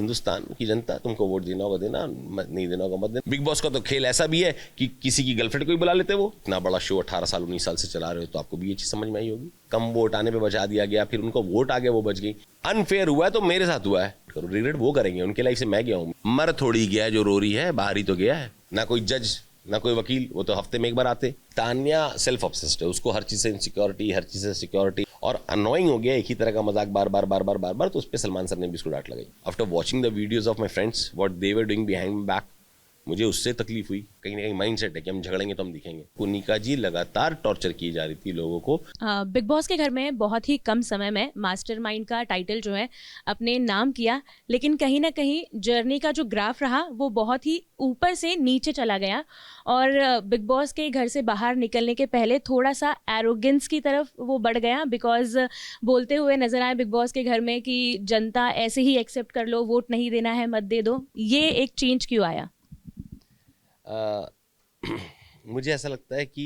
हिंदुस्तान की जनता, तुमको वोट देना होगा देना, नहीं देना होगा मत देना। बिग बॉस का तो खेल ऐसा भी है कि किसी की गर्लफ्रेंड को ही बुला लेते वो। इतना बड़ा शो 18 साल 19 साल से चला रहे हो तो आपको भी ये चीज समझ में आई होगी। कम वोट आने पे बचा दिया गया, फिर उनको वोट आ गया, वो बच गई। अनफेयर हुआ है तो मेरे साथ हुआ है, रिग्रेट वो करेंगे, उनके लाइफ से मैं गया हूँ। मर थोड़ी गया जो रो रही है, बाहर ही तो गया है। ना कोई जज ना कोई वकील, वो तो हफ्ते में एक बार आते। तान्या सेल्फ ऑब्सेस्ड है, उसको हर चीज से इनसिक्योरिटी, हर चीज से सिक्योरिटी, और अनोइंग हो गया एक ही तरह का मजाक बार बार बार बार बार बार। तो उस पर सलमान सर ने भी उसको डांट लगाई। After watching the videos of my friends what they were doing behind my back, मुझे उससे तकलीफ हुई। कहीं ना कहीं माइंडसेट है कि हम झगड़ेंगे तो हम दिखेंगे। कुनिका जी लगातार टॉर्चर की जा रही थी लोगों को। बिग बॉस के घर में बहुत ही कम समय में मास्टरमाइंड का टाइटल जो है अपने नाम किया, लेकिन कहीं ना कहीं जर्नी का जो ग्राफ रहा वो बहुत ही ऊपर से नीचे चला गया। और बिग बॉस के घर से बाहर निकलने के पहले थोड़ा सा एरोगेंस की तरफ वो बढ़ गया, बिकॉज बोलते हुए नजर आए बिग बॉस के घर में कि जनता ऐसे ही एक्सेप्ट कर लो, वोट नहीं देना है मत दे दो। ये एक चेंज क्यों आया? मुझे ऐसा लगता है कि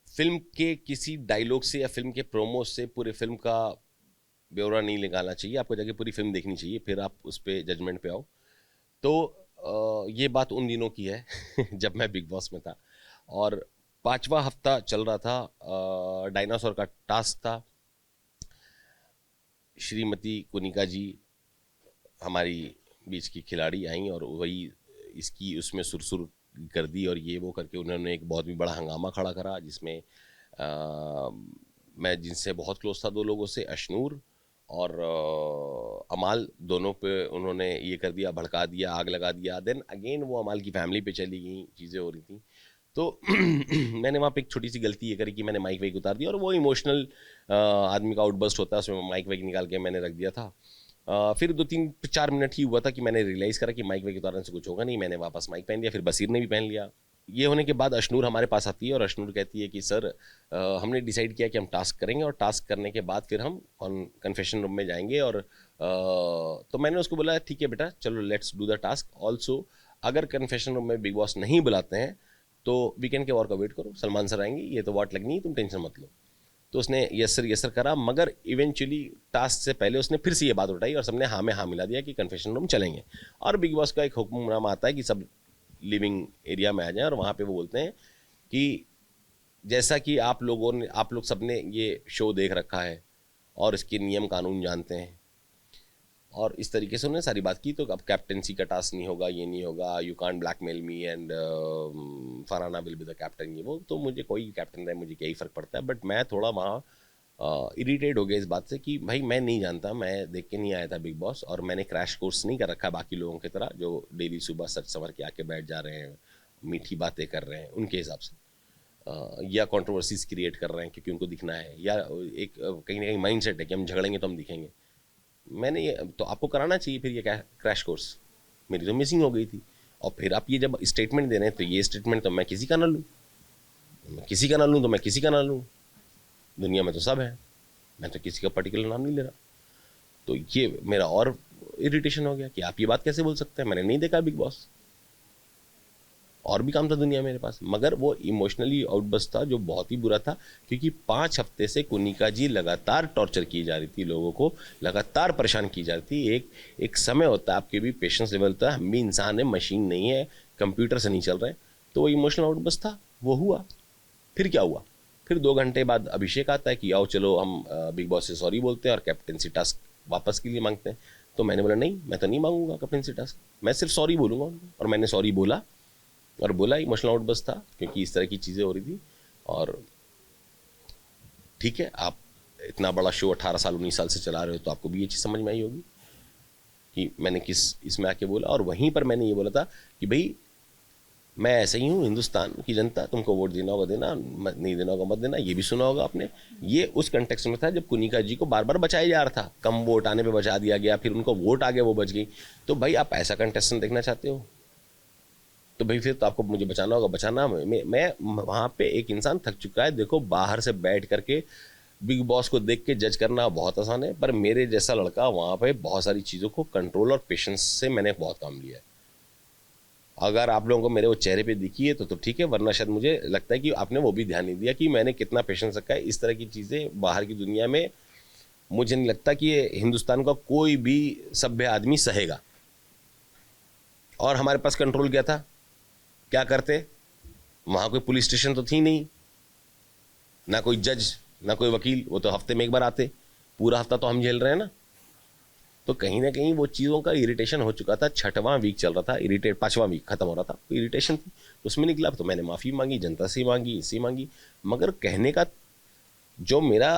फिल्म के किसी डायलॉग से या फिल्म के प्रोमो से पूरे फिल्म का ब्यौरा नहीं निकालना चाहिए। आपको जाके पूरी फिल्म देखनी चाहिए, फिर आप उस पर जजमेंट पे आओ। तो ये बात उन दिनों की है जब मैं बिग बॉस में था और 5वां हफ्ता चल रहा था। डायनासोर का टास्क था। श्रीमती कुनिका जी हमारी बीच की खिलाड़ी आई और वही इसकी उसमें सुरसुर कर दी और ये वो करके उन्होंने एक बहुत भी बड़ा हंगामा खड़ा करा, जिसमें मैं जिनसे बहुत क्लोज था दो लोगों से, अशनूर और अमाल, दोनों पे उन्होंने ये कर दिया, भड़का दिया, आग लगा दिया। देन अगेन वो अमाल की फैमिली पे चली गई, चीज़ें हो रही थी। तो मैंने वहाँ पे एक छोटी सी गलती ये करी कि मैंने माइक वाइक उतार दिया, और वो इमोशनल आदमी का आउटबर्स्ट होता है, उसमें माइक वाइक निकाल के मैंने रख दिया था। फिर 2-3-4 मिनट ही हुआ था कि मैंने रियलाइज़ करा कि माइक वाइक उतारने से कुछ होगा नहीं। मैंने वापस माइक पहन लिया, फिर बसीर ने भी पहन लिया। ये होने के बाद अशनूर हमारे पास आती है और अशनूर कहती है कि सर हमने डिसाइड किया कि हम टास्क करेंगे, और टास्क करने के बाद फिर हम कन्फेशन रूम में जाएंगे। और तो मैंने उसको बोला ठीक है बेटा, चलो let's do the task. Also अगर कन्फेशन रूम में बिग बॉस नहीं बुलाते हैं तो वीकेंड के वॉर का वेट करो, सलमान सर आएंगे, ये तो वाट लगनी है, तुम टेंशन मत लो। तो उसने यस सर करा, मगर इवेंचुअली टास्क से पहले उसने फिर से ये बात उठाई और सबने हाँ में हाँ मिला दिया कि कन्फेशन रूम चलेंगे। और बिग बॉस का एक हुक्मनामा आता है कि सब लिविंग एरिया में आ जाएं, और वहाँ पे वो बोलते हैं कि जैसा कि आप लोग सबने ये शो देख रखा है और इसके नियम कानून जानते हैं, और इस तरीके से उन्होंने सारी बात की। तो अब कैप्टनसी का टास्क नहीं होगा, ये नहीं होगा, you can't blackmail me and Farhana will be the captain, ये वो। तो मुझे कोई कैप्टन रहे, मुझे क्या ही फ़र्क पड़ता है। बट मैं थोड़ा वहाँ इरीटेट हो गया इस बात से कि भाई मैं नहीं जानता, मैं देख के नहीं आया था बिग बॉस, और मैंने क्रैश कोर्स नहीं कर रखा बाकी लोगों की तरह जो डेली सुबह सच संवर के आके बैठ जा रहे हैं, मीठी बातें कर रहे हैं उनके हिसाब से, या कंट्रोवर्सीज क्रिएट कर रहे हैं क्योंकि उनको दिखना है, या एक कहीं ना कहीं माइंडसेट है कि हम झगड़ेंगे तो हम दिखेंगे। मैंने ये तो आपको कराना चाहिए फिर ये क्रैश कोर्स, मेरी तो मिसिंग हो गई थी। और फिर आप ये जब स्टेटमेंट दे रहे हैं तो ये स्टेटमेंट तो मैं किसी का ना लूँ, मैं किसी का ना लूँ तो मैं किसी का ना लूँ, दुनिया में तो सब है, मैं तो किसी का पर्टिकुलर नाम नहीं ले रहा। तो ये मेरा और इरिटेशन हो गया कि आप ये बात कैसे बोल सकते हैं, मैंने नहीं देखा बिग बॉस, और भी काम था दुनिया मेरे पास। मगर वो इमोशनली आउटबर्स्ट था जो बहुत ही बुरा था, क्योंकि 5 हफ्ते से कुनिका जी लगातार टॉर्चर की जा रही थी, लोगों को लगातार परेशान की जा रही थी। एक समय होता है, आपके भी पेशेंस लेवल होता है, हम भी इंसान है, मशीन नहीं है, कंप्यूटर से नहीं चल रहे। तो वो इमोशनल आउटबर्स्ट था, वो हुआ। फिर क्या हुआ, फिर 2 घंटे बाद अभिषेक आता है कि आओ चलो हम बिग बॉस से सॉरी बोलते हैं और कैप्टनसी टास्क वापस के लिए मांगते हैं। तो मैंने बोला नहीं, मैं तो नहीं मांगूंगा कैप्टनसी टास्क, मैं सिर्फ सॉरी बोलूँगा। और मैंने सॉरी बोला, और बोला इमोशनल आउटबर्स्ट था क्योंकि इस तरह की चीज़ें हो रही थी। और ठीक है, आप इतना बड़ा शो 18 साल 19 साल से चला रहे हो तो आपको भी ये चीज़ समझ में आई होगी कि मैंने किस इसमें आके बोला। और वहीं पर मैंने ये बोला था कि भाई मैं ऐसे ही हूँ, हिंदुस्तान की जनता, तुमको वोट देना होगा देना, नहीं देना होगा मत देना, ये भी सुना होगा आपने। ये उस कंटेक्स्ट में था जब कुनिका जी को बार बार बचाया जा रहा था, कम वोट आने पे बचा दिया गया, फिर उनको वोट आ गया, वो बच गई। तो भाई आप ऐसा कंटेस्टेंट देखना चाहते हो तो भाई फिर तो आपको मुझे बचाना होगा, बचाना। मैं वहाँ पे एक इंसान थक चुका है। देखो, बाहर से बैठ करके बिग बॉस को देख के जज करना बहुत आसान है, पर मेरे जैसा लड़का वहाँ पे बहुत सारी चीज़ों को कंट्रोल और पेशेंस से मैंने बहुत काम लिया है। अगर आप लोगों को मेरे वो चेहरे पे दिखी है तो ठीक है, वरना शायद मुझे लगता है कि आपने वो भी ध्यान नहीं दिया कि मैंने कितना पेशेंस रखा है। इस तरह की चीज़ें बाहर की दुनिया में मुझे नहीं लगता कि ये हिंदुस्तान का कोई भी सभ्य आदमी सहेगा। और हमारे पास कंट्रोल क्या था, क्या करते, वहाँ कोई पुलिस स्टेशन तो थी नहीं, ना कोई जज, ना कोई वकील, वो तो हफ्ते में एक बार आते, पूरा हफ्ता तो हम झेल रहे हैं ना। तो कहीं ना कहीं वो चीज़ों का इरिटेशन हो चुका था। 6वां वीक चल रहा था, 5वां वीक खत्म हो रहा था, तो इरिटेशन थी, उसमें निकला। तो मैंने माफ़ी मांगी, जनता से मांगी, इससे मांगी, मगर कहने का जो मेरा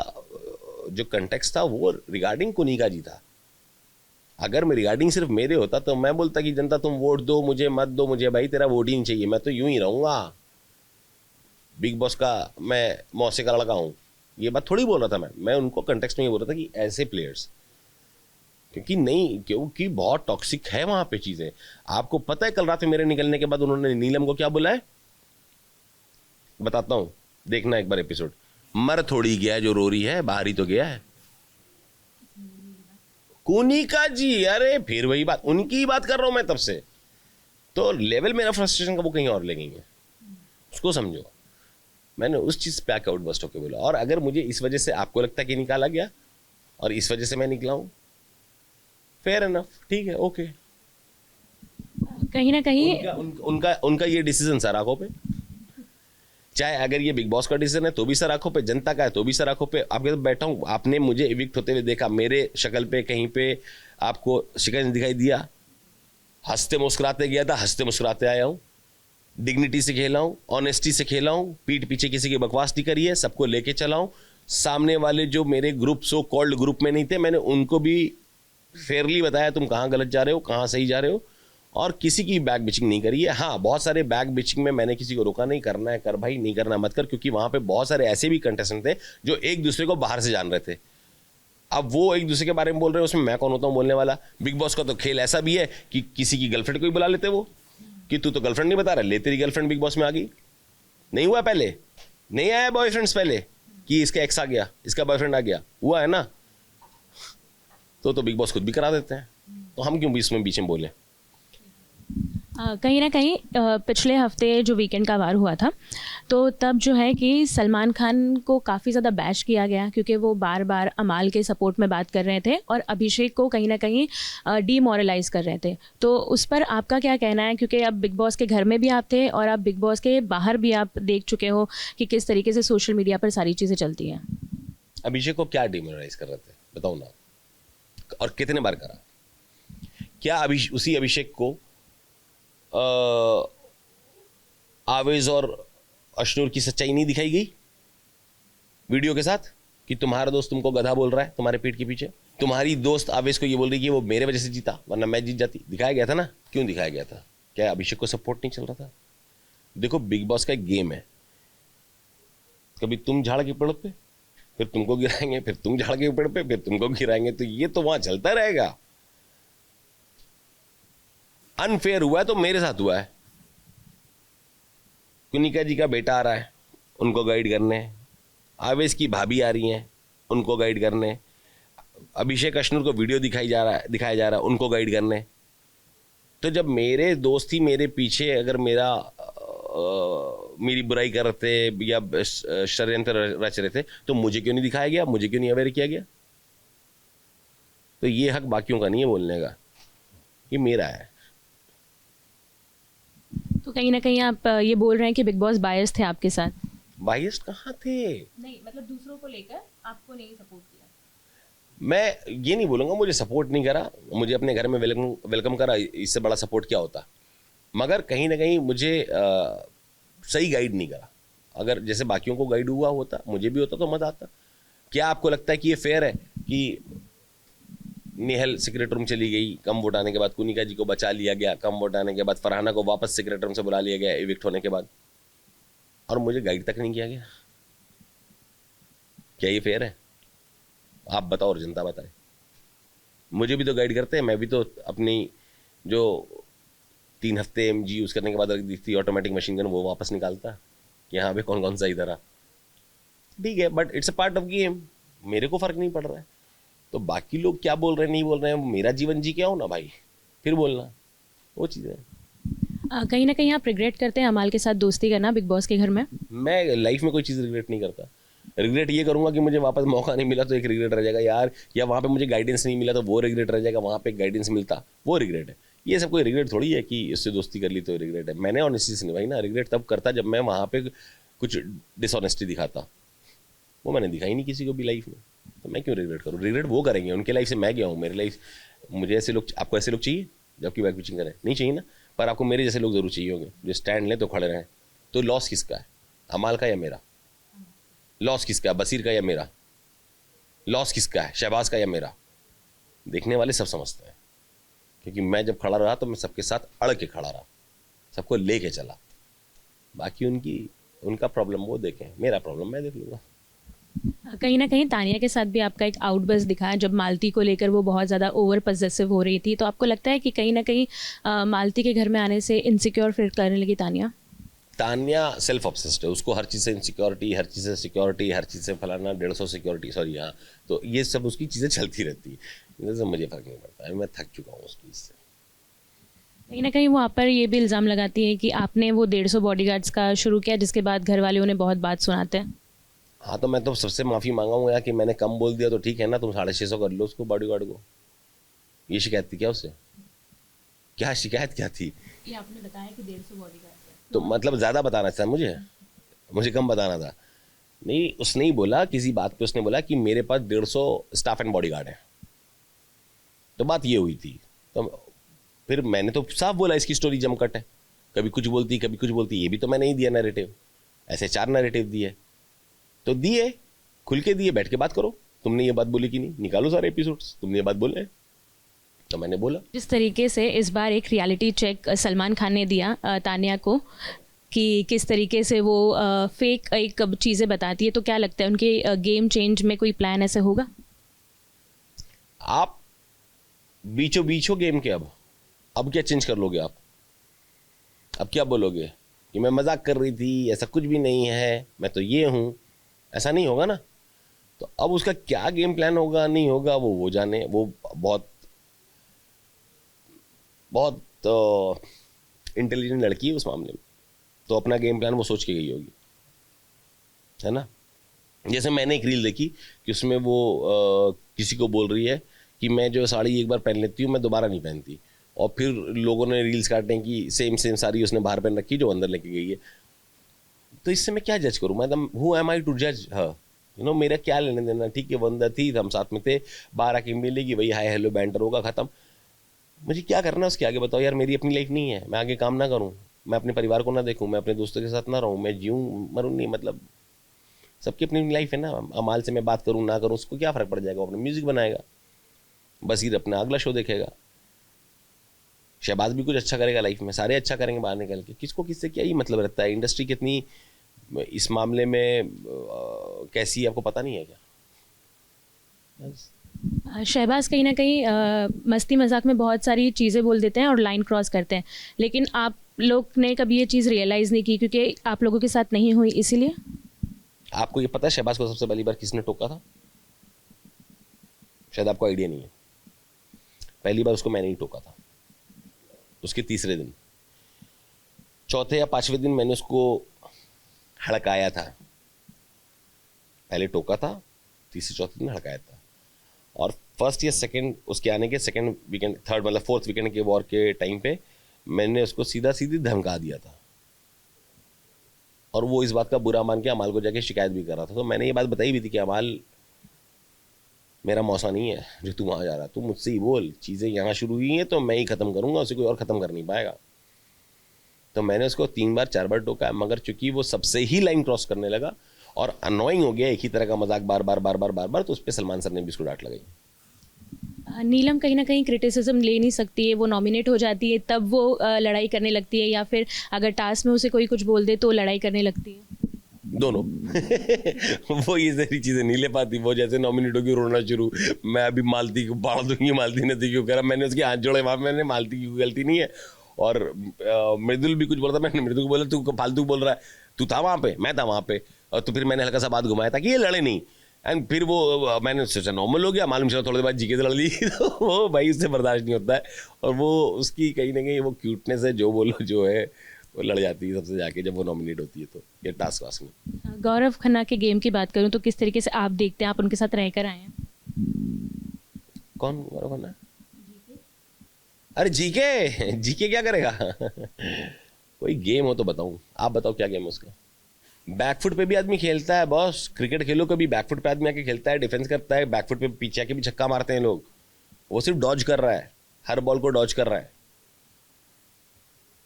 जो कंटेक्स्ट था वो रिगार्डिंग कुनिका जी था। अगर मैं रिगार्डिंग सिर्फ मेरे होता तो मैं बोलता कि जनता तुम वोट दो मुझे, मत दो मुझे, भाई तेरा वोट ही नहीं चाहिए, मैं तो यूं ही रहूँगा, बिग बॉस का मैं मौसे का लड़का हूँ। ये बात थोड़ी बोल रहा था मैं उनको कंटेक्स्ट में ये बोल रहा था कि ऐसे प्लेयर्स, क्योंकि बहुत टॉक्सिक है वहाँ पे चीज़ें। आपको पता है कल रात में मेरे निकलने के बाद उन्होंने नीलम को क्या बोला है, बताता हूँ, देखना एक बार एपिसोड। मर थोड़ी गया जो रो रही है, बाहर ही तो गया है। कुनिका जी, अरे फिर वही बात, उनकी ही बात कर रहा हूं मैं तब से। तो लेवल मेरा फ्रस्ट्रेशन का वो कहीं और ले गई है, उसको समझो। मैंने उस चीज पे आके आउटबस्ट होकर बोला। और अगर मुझे इस वजह से आपको लगता है कि निकाला गया और इस वजह से मैं निकला हूं, फेयर एनफ, ठीक है, ओके। कहीं ना कहीं उनका ये डिसीजन सर आंखों पे, चाहे अगर ये बिग बॉस का डिसीजन है तो भी सर आंखों पे, जनता का है तो भी सर आंखों पे। आपके साथ बैठा हूं, आपने मुझे इविक्ट होते हुए देखा, मेरे शक्ल पे कहीं पे आपको शिकन दिखाई दिया? हंसते मुस्कुराते गया था, हंसते मुस्कुराते आया हूं, डिग्निटी से खेला हूं, ऑनेस्टी से खेला हूं, पीठ पीछे किसी की बकवास नहीं करी है, सबको लेके चला हूं। सामने वाले जो मेरे ग्रुप, सो कॉल्ड ग्रुप में नहीं थे, मैंने उनको भी फेयरली बताया तुम कहाँ गलत जा रहे हो, कहाँ सही जा रहे हो, और किसी की बैक बिचिंग नहीं करी है। हाँ, बहुत सारे बैक बिचिंग में मैंने किसी को रोका नहीं, करना है कर भाई, नहीं करना मत कर, क्योंकि वहां पे बहुत सारे ऐसे भी कंटेस्टेंट थे जो एक दूसरे को बाहर से जान रहे थे। अब वो एक दूसरे के बारे में बोल रहे हैं, उसमें मैं कौन होता हूँ बोलने वाला। बिग बॉस का तो खेल ऐसा भी है कि किसी की गर्लफ्रेंड को ही बुला लेते वो, कि तू तो गर्लफ्रेंड नहीं बता रहा, ले तेरी गर्लफ्रेंड बिग बॉस में आ गई। नहीं हुआ पहले, नहीं आया बॉयफ्रेंड्स पहले कि इसका एक्स आ गया, इसका बॉयफ्रेंड आ गया, हुआ है ना। तो बिग बॉस खुद भी करा देते हैं, तो हम क्यों भी इसमें बीच में बोले। कहीं ना कहीं पिछले हफ्ते जो वीकेंड का वार हुआ था, तो तब जो है कि सलमान खान को काफ़ी ज़्यादा बैश किया गया, क्योंकि वो बार बार अमाल के सपोर्ट में बात कर रहे थे और अभिषेक को कहीं ना कहीं डीमोरलाइज कर रहे थे। तो उस पर आपका क्या कहना है, क्योंकि अब बिग बॉस के घर में भी आप थे और अब बिग बॉस के बाहर भी आप देख चुके हो कि किस तरीके से सोशल मीडिया पर सारी चीज़ें चलती हैं। अभिषेक को क्या डीमोरलाइज कर रहे थे बताओ ना, और कितने बार करा? क्या उसी अभिषेक को आवेज और अशनूर की सच्चाई नहीं दिखाई गई वीडियो के साथ, कि तुम्हारा दोस्त तुमको गधा बोल रहा है तुम्हारे पीठ के पीछे, तुम्हारी दोस्त आवेज को ये बोल रही कि वो मेरे वजह से जीता वरना मैं जीत जाती? दिखाया गया था ना। क्यों दिखाया गया था? क्या अभिषेक को सपोर्ट नहीं चल रहा था? देखो, बिग बॉस का एक गेम है, कभी तुम झाड़ के पेड़ पे, फिर तुमको गिराएंगे, फिर तुम झाड़ के पेड़ पे, फिर तुमको गिराएंगे, तो ये तो वहां चलता रहेगा। अनफेयर हुआ है तो मेरे साथ हुआ है। कुनिका जी का बेटा आ रहा है, उनको गाइड करने, आवेश की भाभी आ रही हैं, उनको गाइड करने, अभिषेक अशनूर को वीडियो दिखाया जा रहा है, उनको गाइड करने। तो जब मेरे दोस्त ही मेरे पीछे अगर मेरी बुराई कर रहे थे या षड्यंत्र रच रहे थे, तो मुझे क्यों नहीं दिखाया गया, मुझे क्यों नहीं अवेयर किया गया? तो ये हक बाकियों का नहीं है बोलने का, ये मेरा है। तो कहीं ना कहीं आप ये बोल रहे हैं कि बिग बॉस बायस थे आपके साथ? बायस कहाँ थे? नहीं, मतलब दूसरों को लेकर आपको नहीं सपोर्ट किया। मैं ये नहीं बोलूँगा मुझे सपोर्ट नहीं करा, मुझे अपने घर में वेलकम करा, इससे बड़ा सपोर्ट क्या होता। मगर कहीं ना कहीं मुझे सही गाइड नहीं करा। अगर जैसे बाकियों को गाइड हुआ होता, मुझे भी होता तो मजा आता। क्या आपको लगता है कि ये फेयर है कि नेहल सीक्रेट रूम चली गई कम वोट आने के बाद, कुनिका जी को बचा लिया गया कम वोट आने के बाद, फरहाना को वापस सीक्रेट रूम से बुला लिया गया इविक्ट होने के बाद, और मुझे गाइड तक नहीं किया गया? क्या ये फेयर है? आप बताओ और जनता बताए। मुझे भी तो गाइड करते हैं, मैं भी तो अपनी जो 3 हफ्ते MG यूज करने के बाद रख दी थी ऑटोमेटिक मशीन गन, वो वापस निकालता कि हाँ भाई कौन कौन सा इधर आ। ठीक है, but it's a part of game, मेरे को फर्क नहीं पड़ रहा है। तो बाकी लोग क्या बोल रहे हैं नहीं बोल रहे हैं, मेरा जीवन जी क्या हो ना भाई, फिर बोलना, वो चीज़ है। कहीं ना कहीं आप रिग्रेट करते हैं अमाल के साथ दोस्ती करना बिग बॉस के घर में? मैं लाइफ में कोई चीज़ रिग्रेट नहीं करता। रिग्रेट ये करूँगा कि मुझे वापस मौका नहीं मिला तो एक रिग्रेट रह जाएगा यार, या वहाँ पे मुझे गाइडेंस नहीं मिला तो वो रिग्रेट रह जाएगा, वहाँ पे गाइडेंस मिलता वो रिग्रेट है। ये सब कोई रिग्रेट थोड़ी है कि इससे दोस्ती कर ली तो रिग्रेट है। मैंने ऑनेस्टी से निभाई ना, रिग्रेट तब करता जब मैं वहाँ पे कुछ डिसऑनेस्टी दिखाता, वो मैंने दिखाई नहीं किसी को भी लाइफ में, तो मैं क्यों रिग्रेट करूँ। रिग्रेट वो करेंगे, उनके लाइफ से मैं गया हूँ, मेरी लाइफ, मुझे ऐसे लोग, आपको ऐसे लोग चाहिए जबकि बैक पिचिंग करें, नहीं चाहिए ना, पर आपको मेरे जैसे लोग जरूर चाहिए होंगे जो स्टैंड लें तो खड़े रहें। तो लॉस किसका है, अमाल का या मेरा? लॉस किसका है, बसीर का या मेरा? लॉस किसका है, शहबाज का या मेरा? देखने वाले सब समझते हैं, क्योंकि मैं जब खड़ा रहा तो मैं सबके साथ अड़ के खड़ा रहा, सबको लेके चला। बाकी उनका प्रॉब्लम वो देखें, मेरा प्रॉब्लम मैं देख लूँगा। कहीं ना कहीं तानिया के साथ भी आपका एक आउटबर्स्ट दिखा है जब मालती को लेकर वो बहुत ज़्यादा ओवर पजेसिव हो रही थी, तो आपको लगता है कि कहीं ना कहीं मालती के घर में आने से इनसिक्योर फील करने लगी तानिया? तान्या सेल्फ ऑब्सेस्ड है, उसको हर चीज़ से इनसिक्योरिटी, हर चीज़ से सिक्योरिटी, हर चीज़ से फलाना 150 सिक्योरिटी, सॉरी हाँ, तो ये सब उसकी चीज़ें चलती रहती है, इससे मुझे फ़र्क नहीं पड़ता है, मैं थक चुका हूँ उस चीज़ से। कहीं ना कहीं वो आप पर ये भी इल्ज़ाम लगाती है कि आपने वो 150 बॉडीगार्ड्स का शुरू किया जिसके बाद घर वाले उन्हें बहुत बात सुनाते हैं। हाँ, तो मैं तो सबसे माफ़ी मांगा हूँ यार कि मैंने कम बोल दिया, तो ठीक है ना, तुम 650 कर लो उसको बॉडीगार्ड को। ये शिकायत थी क्या उससे? क्या शिकायत क्या थी? ये आपने बताया कि 150 बॉडीगार्ड, तो मतलब ज़्यादा बताना था मुझे कम बताना था। नहीं, उसने ही बोला किसी बात पे, उसने बोला कि मेरे पास 150 स्टाफ एंड बॉडीगार्ड है, तो बात ये हुई थी। तो फिर मैंने तो साफ बोला इसकी स्टोरी जमकट है, कभी कुछ बोलती कभी कुछ बोलती, ये भी तो मैंने ही दिया नैरेटिव, ऐसे 4 नैरेटिव दिए, तो दिए खुल के दिए, बैठ के बात करो, तुमने ये बात बोली कि नहीं, निकालो सारे एपिसोड्स, तुमने ये बात बोले हैं, तो मैंने बोला। जिस तरीके से इस बार एक रियलिटी चेक सलमान खान ने दिया तानिया को कि किस तरीके से वो फेक एक चीज़ें बताती है, तो क्या लगता है उनके गेम चेंज में कोई प्लान ऐसे होगा? आप बीचों बीचों गेम के, अब क्या चेंज कर लोगे आप? अब क्या बोलोगे कि मैं मजाक कर रही थी, ऐसा कुछ भी नहीं है, मैं तो ये हूं, ऐसा नहीं होगा ना। तो अब उसका क्या गेम प्लान होगा नहीं होगा वो जाने, वो बहुत बहुत इंटेलिजेंट लड़की है उस मामले में, तो अपना गेम प्लान वो सोच के गई होगी, है ना। जैसे मैंने एक रील देखी कि उसमें वो किसी को बोल रही है कि मैं जो साड़ी एक बार पहन लेती हूँ मैं दोबारा नहीं पहनती, और फिर लोगों ने रील्स काटे हैं कि सेम साड़ी उसने बाहर पहन रखी जो अंदर लेके गई है। तो इससे मैं क्या जज करूँ? मैं हु एम आई टू जज हर? यू नो, मेरा क्या लेने देना? ठीक है, वो अंदर थी, हम साथ में थे, बाहर आके मिलेगी, वही हाय हेलो बैंटर होगा, खत्म। मुझे क्या करना है उसके आगे? बताओ यार, मेरी अपनी लाइफ नहीं है? मैं आगे काम ना करूँ, मैं अपने परिवार को ना देखूँ, मैं अपने दोस्तों के साथ ना रहूँ, मैं जीऊँ मरूँ नहीं? मतलब सबकी अपनी लाइफ है ना। अमाल से मैं बात करूँ ना करूँ, उसको क्या फ़र्क पड़ जाएगा? वो अपने म्यूज़िक बनाएगा, बसीर अपना अगला शो देखेगा, शहबाज भी कुछ अच्छा करेगा लाइफ में, सारे अच्छा करेंगे बाहर निकल के, किसको किससे क्या ही मतलब रहता है? इंडस्ट्री कितनी इस मामले में कैसी, आपको पता नहीं है क्या? शहबाज कहीं ना कहीं मस्ती मजाक में बहुत सारी चीज़ें बोल देते हैं और लाइन क्रॉस करते हैं, लेकिन आप लोग ने कभी ये चीज़ रियलाइज़ नहीं की क्योंकि आप लोगों के साथ नहीं हुई, इसीलिए। आपको ये पता है शहबाज को सबसे पहली बार किसने टोका था? शायद आपको आइडिया नहीं है। पहली बार उसको मैंने ही टोका था, उसके तीसरे दिन, चौथे या पांचवें दिन मैंने उसको हड़काया था। पहले टोका था, तीसरे चौथे दिन हड़काया था, और फर्स्ट या सेकंड, उसके आने के सेकंड वीकेंड, थर्ड मतलब फोर्थ वीकेंड के वॉर के टाइम पे मैंने उसको सीधा सीधी धमका दिया था, और वो इस बात का बुरा मान के अमाल को जाके शिकायत भी कर रहा था। तो मैंने ये बात बताई भी थी कि अमाल, मेरा मौसा नहीं है जो तू वहाँ जा रहा, तू मुझसे ही बोल, चीज़ें यहाँ शुरू हुई हैं तो मैं ही ख़त्म करूँगा, उसे कोई और ख़त्म कर नहीं पाएगा। तो मैंने उसको 3 बार 4 बार टोका, मगर चूंकि वो सबसे ही लाइन क्रॉस करने लगा और अनोइंग हो गया एक ही तरह का मजाक बार बार बार बार बार बार, तो उस पर सलमान सर ने भी उसको डांट लगाई। नीलम कहीं ना कहीं क्रिटिसिज्म ले नहीं सकती है, वो नॉमिनेट हो जाती है तब वो लड़ाई करने लगती है, या फिर अगर टास्क में उसे कोई कुछ बोल दे तो लड़ाई करने लगती है? दोनों। वो ये सारी चीज़ें नहीं ले पाती, वो जैसे नॉमिनेट होगी रोना शुरू, मैं अभी मालती को बाढ़ दूंगी, मालती ने क्यों करा, मैंने उसके हाथ जोड़े वहाँ, मैंने मालती की गलती नहीं है। और मृदुल भी कुछ बोला था, मैंने मृदुल को बोला तू फालतू बोल रहा है, तू था वहाँ पे, मैं था वहाँ पे, और तो फिर मैंने हल्का सा बात घुमाया ताकि ये लड़े नहीं, एंड फिर वो मैंने सोचा नॉर्मल हो गया, मालूम चला थोड़ी देर बाद जीके से लड़ ली। तो वो भाई उससे बर्दाश्त नहीं होता है, और वो उसकी कहीं ना कहीं वो क्यूटनेस है, जो बोलो जो है वो लड़ जाती है सबसे जाके जब वो नॉमिनेट होती है तो ये टास्क वास्क में। गौरव खन्ना के गेम की बात करूं तो किस तरीके से आप देखते हैं, आप उनके साथ रहकर आए हैं? कौन गौरव खन्ना? अरे जीके जीके क्या करेगा? कोई गेम हो तो बताऊं, आप बताओ क्या गेम है उसका? बैकफुट पे भी आदमी खेलता है बॉस, क्रिकेट खेलो कभी, बैकफुट पे आदमी आके खेलता है, डिफेंस करता है, बैकफुट पे पीछे आके भी छक्का मारते हैं लोग। वो सिर्फ डॉज कर रहा है, हर बॉल को डॉज कर रहा है।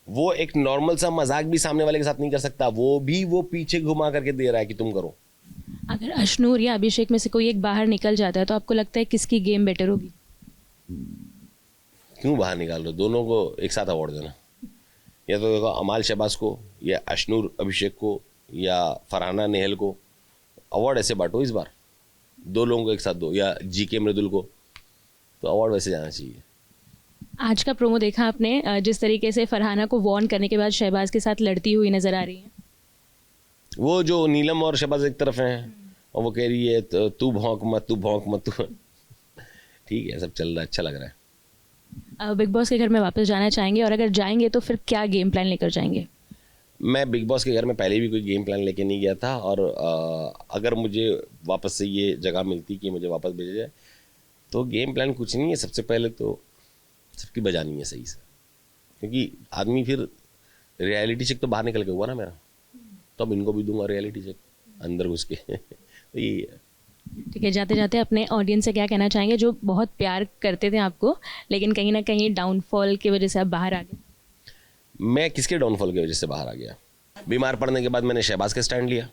वो एक नॉर्मल सा मजाक भी सामने वाले के साथ नहीं कर सकता, वो पीछे घुमा करके दे रहा है कि तुम करो। अगर अश्नूर या अभिषेक में से कोई एक बाहर निकल जाता है तो आपको लगता है किसकी गेम बेटर होगी? क्यों बाहर निकाल रहे हो? दोनों को एक साथ अवार्ड देना, या तो देखो अमाल शहबाज को या अश्नूर अभिषेक को या फरहाना नेहल को अवार्ड ऐसे बांटो इस बार, दो लोगों को एक साथ दो, या जीके मृदुल को, तो अवार्ड वैसे जाना चाहिए। आज का प्रोमो देखा आपने, जिस तरीके से फरहाना को वार्न करने के बाद शहबाज के साथ लड़ती हुई नजर आ रही है। वो जो नीलम और शहबाज एक तरफ हैं और वो कह रही है तू भौंक मत, तू भौंक मत, तू ठीक है, सब चल रहा है, अच्छा लग रहा है। बिग बॉस के घर में वापस जाना चाहेंगे, और अगर जाएंगे तो फिर क्या गेम प्लान लेकर जाएंगे? मैं बिग बॉस के घर में पहले भी कोई गेम प्लान लेके नहीं गया था, और अगर मुझे वापस से ये जगह मिलती कि मुझे वापस भेजा जाए तो गेम प्लान कुछ नहीं है। सबसे पहले तो सबकी बजानी है सही से, क्योंकि आदमी फिर रियलिटी चेक तो बाहर निकल के हुआ ना मेरा, तो अब इनको भी दूंगा रियलिटी चेक अंदर घुस के तो यही है। ठीक है, जाते जाते अपने ऑडियंस से क्या कहना चाहेंगे जो बहुत प्यार करते थे आपको, लेकिन कहीं ना कहीं डाउनफॉल की वजह से आप बाहर आ गए? मैं किसके डाउनफॉल की वजह से बाहर आ गया? बीमार पड़ने के बाद मैंने शहबाज का स्टैंड लिया?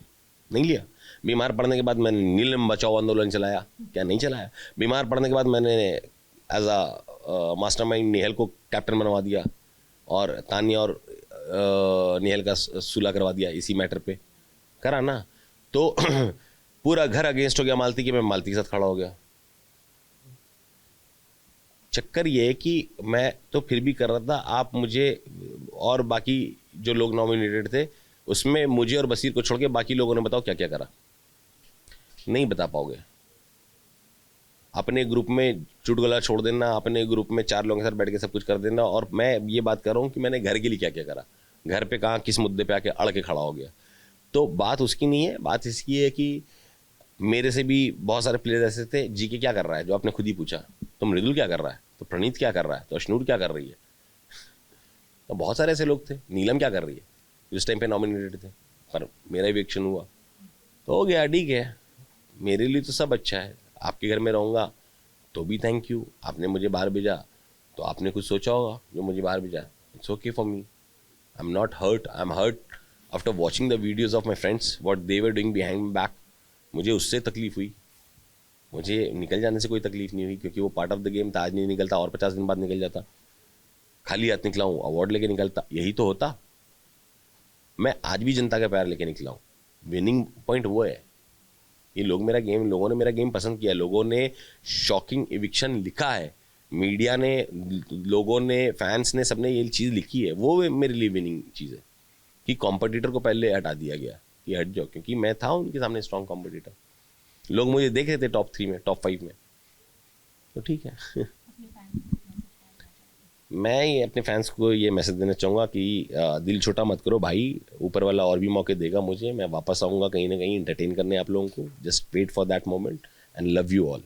नहीं लिया। बीमार पड़ने के बाद मैंने नीलम बचाओ आंदोलन चलाया? क्या नहीं चलाया। बीमार पड़ने के बाद मैंने एज अ मास्टरमाइंड नेहल को कैप्टन बनवा दिया और तानिया और नेहल का सुलह करवा दिया इसी मैटर पे, करा ना। तो पूरा घर अगेंस्ट हो गया मालती के, मैं मालती के साथ खड़ा हो गया। चक्कर ये है कि मैं तो फिर भी कर रहा था, आप मुझे और बाकी जो लोग नॉमिनेटेड थे उसमें मुझे और बसीर को छोड़ के बाकी लोगों ने बताओ क्या क्या करा? नहीं बता पाओगे। अपने ग्रुप में चुटकुला छोड़ देना, अपने ग्रुप में 4 लोगों के साथ बैठ के सब कुछ कर देना, और मैं ये बात कर रहा हूँ कि मैंने घर के लिए क्या क्या करा, घर पे कहाँ किस मुद्दे पे आके अड़ के खड़ा हो गया। तो बात उसकी नहीं है, बात इसकी है कि मेरे से भी बहुत सारे प्लेयर्स ऐसे थे। जीके क्या कर रहा है, जो आपने खुद ही पूछा, तो मृदुल क्या कर रहा है, तो प्रणीत क्या कर रहा है, तो अश्नूर क्या कर रही है, तो बहुत सारे ऐसे लोग थे। नीलम क्या कर रही है, जिस टाइम पे नॉमिनेटेड थे, पर मेरा इविक्शन हुआ तो हो गया, ठीक है। मेरे लिए तो सब अच्छा है। आपके घर में रहूँगा तो भी थैंक यू, आपने मुझे बाहर भेजा तो आपने कुछ सोचा होगा जो मुझे बाहर भेजा। It's okay for me, I am not hurt. I am hurt after watching the videos of my friends what they were doing behind my back. मुझे उससे तकलीफ हुई, मुझे निकल जाने से कोई तकलीफ नहीं हुई, क्योंकि वो पार्ट ऑफ द गेम था। आज नहीं निकलता और 50 दिन बाद निकल जाता, खाली हाथ निकला हूँ, अवार्ड लेके निकलता, यही तो होता। मैं आज भी जनता का प्यार लेके निकला हूँ, विनिंग पॉइंट वो है। ये लोग मेरा गेम, लोगों ने मेरा गेम पसंद किया, लोगों ने शॉकिंग इविक्शन लिखा है, मीडिया ने, लोगों ने, फैंस ने, सबने ये चीज़ लिखी है। वो मेरे लिए विनिंग चीज़ है कि कॉम्पिटिटर को पहले हटा दिया गया कि हट जाओ, क्योंकि मैं था उनके सामने स्ट्रॉन्ग कॉम्पिटिटर। लोग मुझे देख रहे थे टॉप 3 में, टॉप 5 में, तो ठीक है। मैं ये अपने फैंस को ये मैसेज देना चाहूँगा कि दिल छोटा मत करो भाई, ऊपर वाला और भी मौके देगा मुझे। मैं वापस आऊँगा कहीं ना कहीं एंटरटेन करने आप लोगों को। Just wait for that moment and love you all.